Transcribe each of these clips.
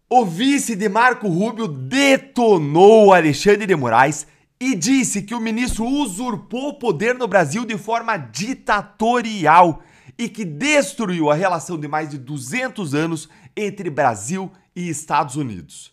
O vice de Marco Rubio detonou Alexandre de Moraes e disse que o ministro usurpou o poder no Brasil de forma ditatorial e que destruiu a relação de mais de 200 anos entre Brasil e Estados Unidos.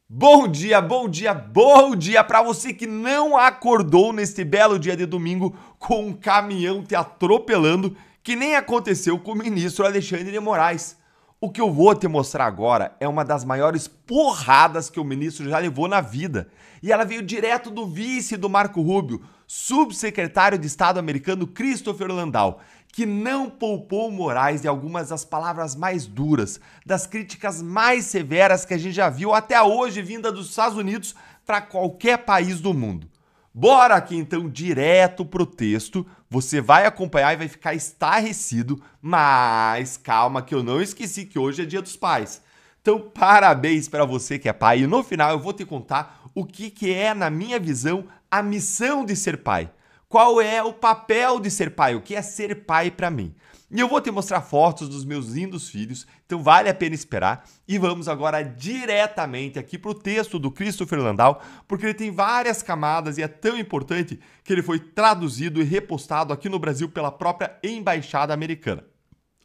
Bom dia, bom dia, bom dia para você que não acordou neste belo dia de domingo com um caminhão te atropelando, que nem aconteceu com o ministro Alexandre de Moraes. O que eu vou te mostrar agora é uma das maiores porradas que o ministro já levou na vida. E ela veio direto do vice do Marco Rubio, subsecretário de Estado americano Christopher Landau, que não poupou Moraes de algumas das palavras mais duras, das críticas mais severas que a gente já viu até hoje vinda dos Estados Unidos para qualquer país do mundo. Bora aqui então direto pro texto, você vai acompanhar e vai ficar estarrecido, mas calma que eu não esqueci que hoje é Dia dos Pais. Então parabéns para você que é pai e no final eu vou te contar o que é, na minha visão, a missão de ser pai. Qual é o papel de ser pai, o que é ser pai para mim. E eu vou te mostrar fotos dos meus lindos filhos, então vale a pena esperar. E vamos agora diretamente aqui para o texto do Christopher Landau, porque ele tem várias camadas e é tão importante que ele foi traduzido e repostado aqui no Brasil pela própria Embaixada Americana.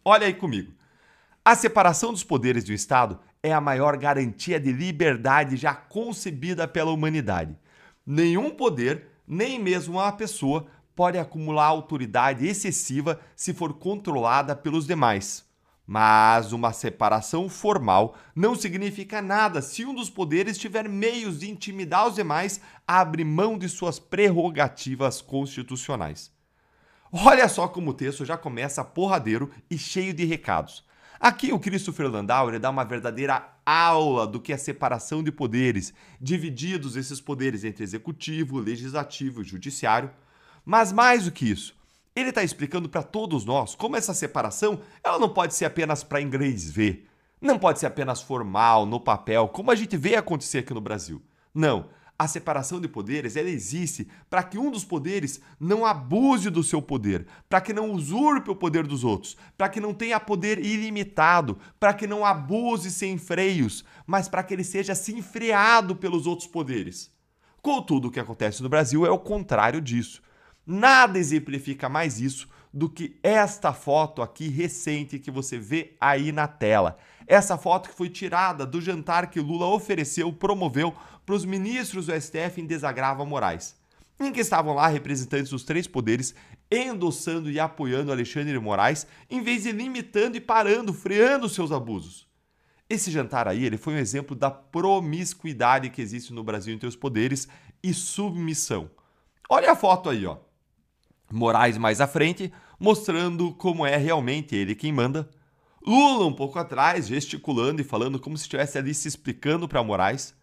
Olha aí comigo. A separação dos poderes do Estado é a maior garantia de liberdade já concebida pela humanidade. Nenhum poder, nem mesmo uma pessoa, pode acumular autoridade excessiva se for controlada pelos demais. Mas uma separação formal não significa nada se um dos poderes tiver meios de intimidar os demais a abrir mão de suas prerrogativas constitucionais. Olha só como o texto já começa porradeiro e cheio de recados. Aqui o Christopher Landau ele dá uma verdadeira aula do que é separação de poderes, divididos esses poderes entre executivo, legislativo e judiciário. Mas mais do que isso, ele está explicando para todos nós como essa separação ela não pode ser apenas para inglês ver, não pode ser apenas formal, no papel, como a gente vê acontecer aqui no Brasil. Não, a separação de poderes ela existe para que um dos poderes não abuse do seu poder, para que não usurpe o poder dos outros, para que não tenha poder ilimitado, para que não abuse sem freios, mas para que ele seja assim freado pelos outros poderes. Contudo, o que acontece no Brasil é o contrário disso. Nada exemplifica mais isso do que esta foto aqui recente que você vê aí na tela. Essa foto que foi tirada do jantar que Lula ofereceu, promoveu para os ministros do STF em desagravo a Moraes, em que estavam lá representantes dos três poderes endossando e apoiando Alexandre de Moraes, em vez de limitando e parando, freando seus abusos. Esse jantar aí ele foi um exemplo da promiscuidade que existe no Brasil entre os poderes e submissão. Olha a foto aí, ó. Moraes mais à frente, mostrando como é realmente ele quem manda. Lula um pouco atrás, gesticulando e falando como se estivesse ali se explicando para Moraes.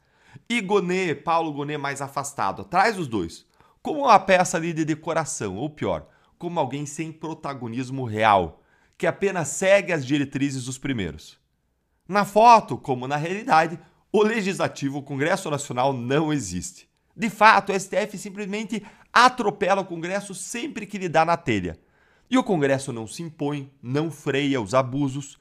E Gonet, Paulo Gonet mais afastado, atrás dos dois. Como uma peça ali de decoração, ou pior, como alguém sem protagonismo real, que apenas segue as diretrizes dos primeiros. Na foto, como na realidade, o Legislativo, o Congresso Nacional, não existe. De fato, o STF simplesmente atropela o Congresso sempre que lhe dá na telha. E o Congresso não se impõe, não freia os abusos.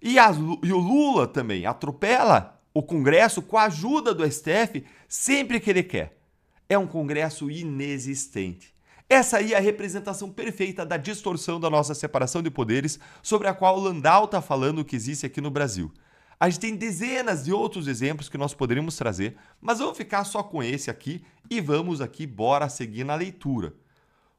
E o Lula também atropela o Congresso com a ajuda do STF sempre que ele quer. É um Congresso inexistente. Essa aí é a representação perfeita da distorção da nossa separação de poderes sobre a qual o Landau está falando que existe aqui no Brasil. A gente tem dezenas de outros exemplos que nós poderíamos trazer, mas vamos ficar só com esse aqui e vamos aqui, bora seguir na leitura.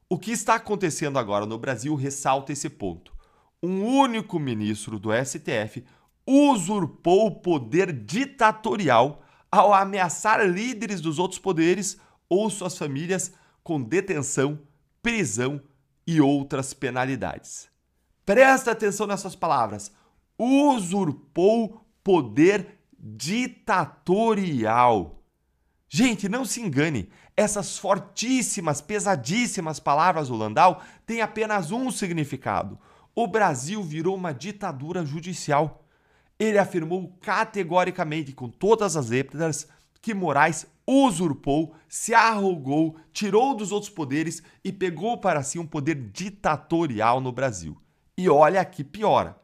O que está acontecendo agora no Brasil ressalta esse ponto. Um único ministro do STF usurpou o poder ditatorial ao ameaçar líderes dos outros poderes ou suas famílias com detenção, prisão e outras penalidades. Presta atenção nessas palavras. Usurpou poder ditatorial. Gente, não se engane, essas fortíssimas, pesadíssimas palavras do Landau têm apenas um significado. O Brasil virou uma ditadura judicial. Ele afirmou categoricamente, com todas as letras, que Moraes usurpou, se arrogou, tirou dos outros poderes e pegou para si um poder ditatorial no Brasil. E olha que piora.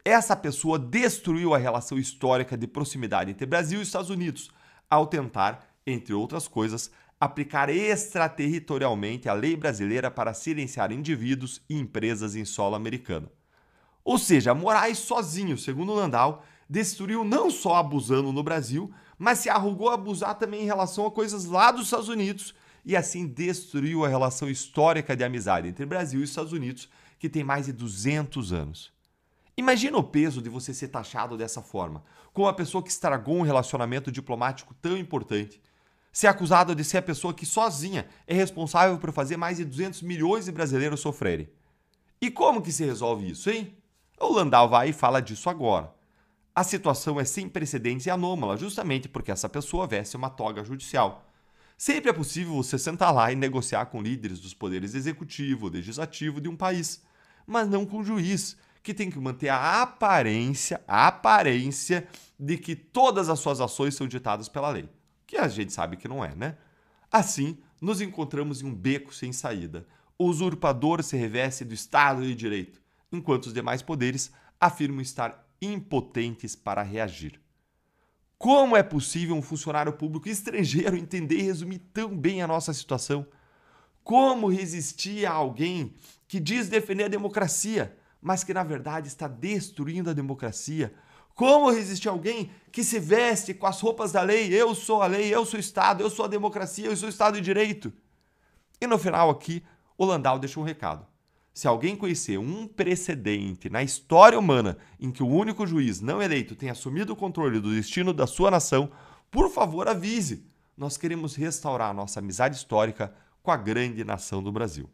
essa pessoa destruiu a relação histórica de proximidade entre Brasil e Estados Unidos, ao tentar, entre outras coisas, aplicar extraterritorialmente a lei brasileira para silenciar indivíduos e empresas em solo americano. Ou seja, Moraes sozinho, segundo Landau, destruiu não só abusando no Brasil, mas se arrogou a abusar também em relação a coisas lá dos Estados Unidos e assim destruiu a relação histórica de amizade entre Brasil e Estados Unidos, que tem mais de 200 anos. Imagina o peso de você ser taxado dessa forma, como uma pessoa que estragou um relacionamento diplomático tão importante, ser acusado de ser a pessoa que sozinha é responsável por fazer mais de 200 milhões de brasileiros sofrerem. E como que se resolve isso, hein? O Landau vai e fala disso agora. A situação é sem precedentes e anômala, justamente porque essa pessoa veste uma toga judicial. Sempre é possível você sentar lá e negociar com líderes dos poderes executivo, legislativo de um país, mas não com o juiz, que tem que manter a aparência de que todas as suas ações são ditadas pela lei, que a gente sabe que não é, né? Assim, nos encontramos em um beco sem saída. O usurpador se reveste do Estado de Direito, enquanto os demais poderes afirmam estar impotentes para reagir. Como é possível um funcionário público estrangeiro entender e resumir tão bem a nossa situação? Como resistir a alguém que diz defender a democracia, mas que na verdade está destruindo a democracia? Como resistir a alguém que se veste com as roupas da lei? Eu sou a lei, eu sou o Estado, eu sou a democracia, eu sou o Estado de Direito. E no final aqui, o Landau deixa um recado. Se alguém conhecer um precedente na história humana em que o único juiz não eleito tenha assumido o controle do destino da sua nação, por favor avise. Nós queremos restaurar a nossa amizade histórica com a grande nação do Brasil.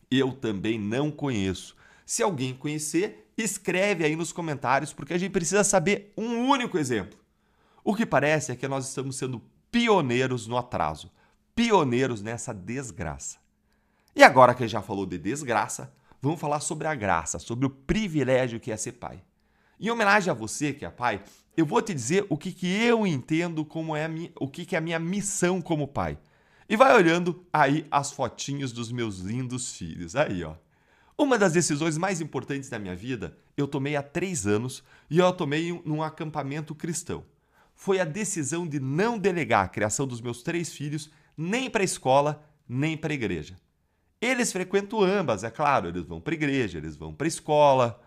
Eu também não conheço. Se alguém conhecer, escreve aí nos comentários, porque a gente precisa saber um único exemplo. O que parece é que nós estamos sendo pioneiros no atraso, pioneiros nessa desgraça. E agora que já falou de desgraça, vamos falar sobre a graça, sobre o privilégio que é ser pai. Em homenagem a você que é pai, eu vou te dizer o que eu entendo como o que é a minha missão como pai. E vai olhando aí as fotinhos dos meus lindos filhos. Aí, ó. Uma das decisões mais importantes da minha vida, eu tomei há 3 anos e eu a tomei num acampamento cristão. Foi a decisão de não delegar a criação dos meus 3 filhos nem para a escola, nem para a igreja. Eles frequentam ambas, é claro, eles vão para a igreja, eles vão para a escola,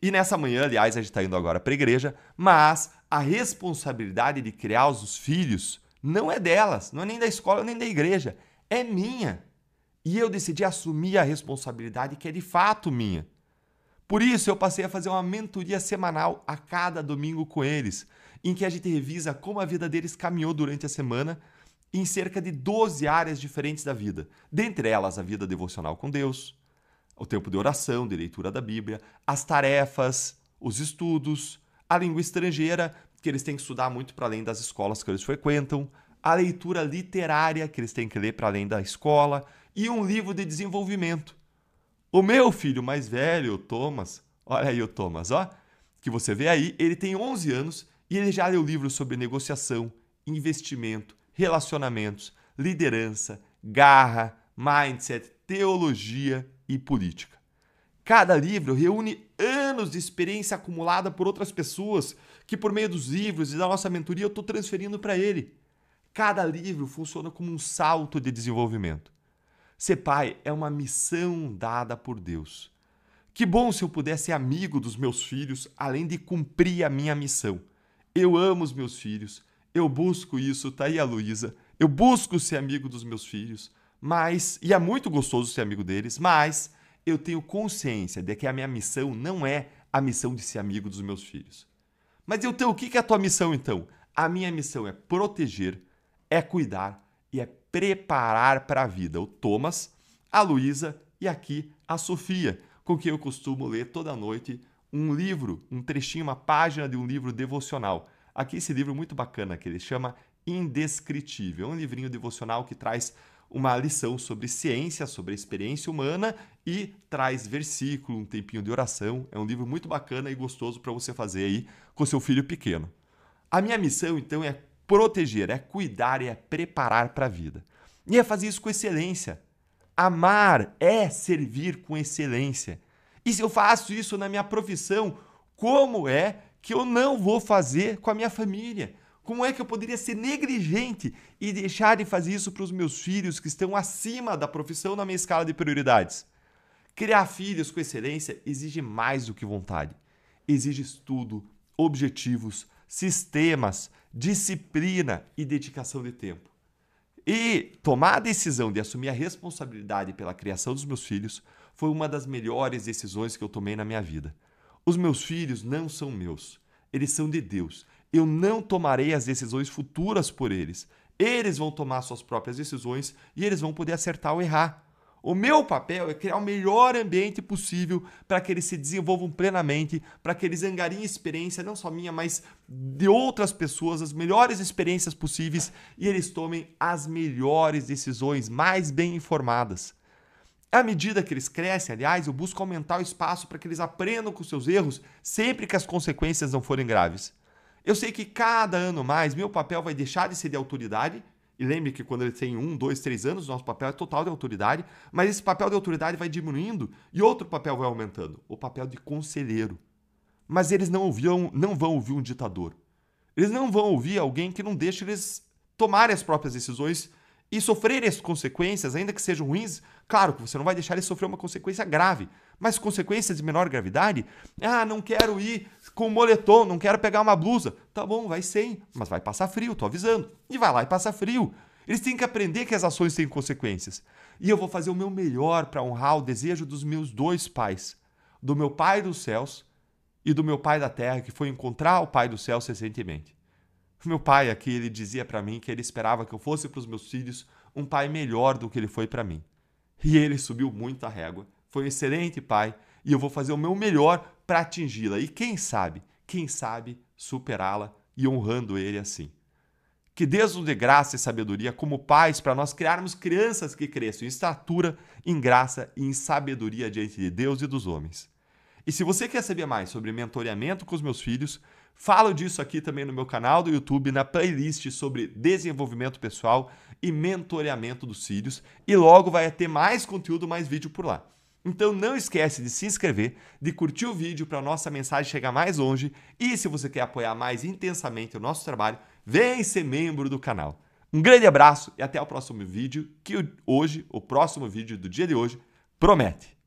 e nessa manhã, aliás, a gente está indo agora para a igreja, mas a responsabilidade de criar os filhos não é delas, não é nem da escola nem da igreja, é minha. E eu decidi assumir a responsabilidade que é de fato minha. Por isso, eu passei a fazer uma mentoria semanal a cada domingo com eles, em que a gente revisa como a vida deles caminhou durante a semana em cerca de 12 áreas diferentes da vida. Dentre elas, a vida devocional com Deus, o tempo de oração, de leitura da Bíblia, as tarefas, os estudos, a língua estrangeira, que eles têm que estudar muito para além das escolas que eles frequentam, a leitura literária, que eles têm que ler para além da escola, e um livro de desenvolvimento. O meu filho mais velho, o Thomas, olha aí o Thomas, ó, que você vê aí, ele tem 11 anos e ele já leu livros sobre negociação, investimento, relacionamentos, liderança, garra, mindset, teologia e política. Cada livro reúne anos de experiência acumulada por outras pessoas que, por meio dos livros e da nossa mentoria, eu estou transferindo para ele. Cada livro funciona como um salto de desenvolvimento. Ser pai é uma missão dada por Deus. Que bom se eu pudesse ser amigo dos meus filhos, além de cumprir a minha missão. Eu amo os meus filhos, eu busco isso, tá aí a Luísa, eu busco ser amigo dos meus filhos, e é muito gostoso ser amigo deles, mas eu tenho consciência de que a minha missão não é a missão de ser amigo dos meus filhos. Mas então, o que é a tua missão então? A minha missão é proteger, é cuidar e é preparar para a vida. O Thomas, a Luísa e aqui a Sofia, com quem eu costumo ler toda noite um livro, um trechinho, uma página de um livro devocional. Aqui esse livro muito bacana, que ele chama Indescritível. É um livrinho devocional que traz uma lição sobre ciência, sobre a experiência humana e traz versículo, um tempinho de oração. É um livro muito bacana e gostoso para você fazer aí com seu filho pequeno. A minha missão, então, é proteger, é cuidar e é preparar para a vida. E é fazer isso com excelência. Amar é servir com excelência. E se eu faço isso na minha profissão, como é que eu não vou fazer com a minha família? Como é que eu poderia ser negligente e deixar de fazer isso para os meus filhos que estão acima da profissão na minha escala de prioridades? Criar filhos com excelência exige mais do que vontade. Exige estudo, objetivos, sistemas, disciplina e dedicação de tempo. E tomar a decisão de assumir a responsabilidade pela criação dos meus filhos foi uma das melhores decisões que eu tomei na minha vida. Os meus filhos não são meus, eles são de Deus. Eu não tomarei as decisões futuras por eles. Eles vão tomar suas próprias decisões e eles vão poder acertar ou errar. O meu papel é criar o melhor ambiente possível para que eles se desenvolvam plenamente, para que eles angariem experiência, não só minha, mas de outras pessoas, as melhores experiências possíveis e eles tomem as melhores decisões, mais bem informadas. À medida que eles crescem, aliás, eu busco aumentar o espaço para que eles aprendam com seus erros, sempre que as consequências não forem graves. Eu sei que cada ano mais meu papel vai deixar de ser de autoridade, e lembre que quando ele tem 1, 2, 3 anos, nosso papel é total de autoridade, mas esse papel de autoridade vai diminuindo e outro papel vai aumentando, o papel de conselheiro. Mas eles não vão ouvir um ditador. Eles não vão ouvir alguém que não deixa eles tomarem as próprias decisões e sofrerem as consequências, ainda que sejam ruins. Claro que você não vai deixar eles sofrer uma consequência grave, mas consequências de menor gravidade, não quero ir com moletom, não quero pegar uma blusa. Tá bom, vai sem, mas vai passar frio, tô avisando. E vai lá e passa frio. Eles têm que aprender que as ações têm consequências. E eu vou fazer o meu melhor para honrar o desejo dos meus dois pais, do meu pai dos céus e do meu pai da terra, que foi encontrar o pai dos céus recentemente. Meu pai aqui, ele dizia para mim que ele esperava que eu fosse para os meus filhos um pai melhor do que ele foi para mim. E ele subiu muito a régua. Foi um excelente pai e eu vou fazer o meu melhor para atingi-la. E quem sabe, superá-la e honrando ele assim. Que Deus nos dê graça e sabedoria como pais para nós criarmos crianças que cresçam em estatura, em graça e em sabedoria diante de Deus e dos homens. E se você quer saber mais sobre mentoreamento com os meus filhos, falo disso aqui também no meu canal do YouTube, na playlist sobre desenvolvimento pessoal e mentoreamento dos filhos. E logo vai ter mais conteúdo, mais vídeo por lá. Então não esquece de se inscrever, de curtir o vídeo para a nossa mensagem chegar mais longe. E se você quer apoiar mais intensamente o nosso trabalho, vem ser membro do canal. Um grande abraço e até o próximo vídeo, que hoje, o próximo vídeo do dia de hoje, promete!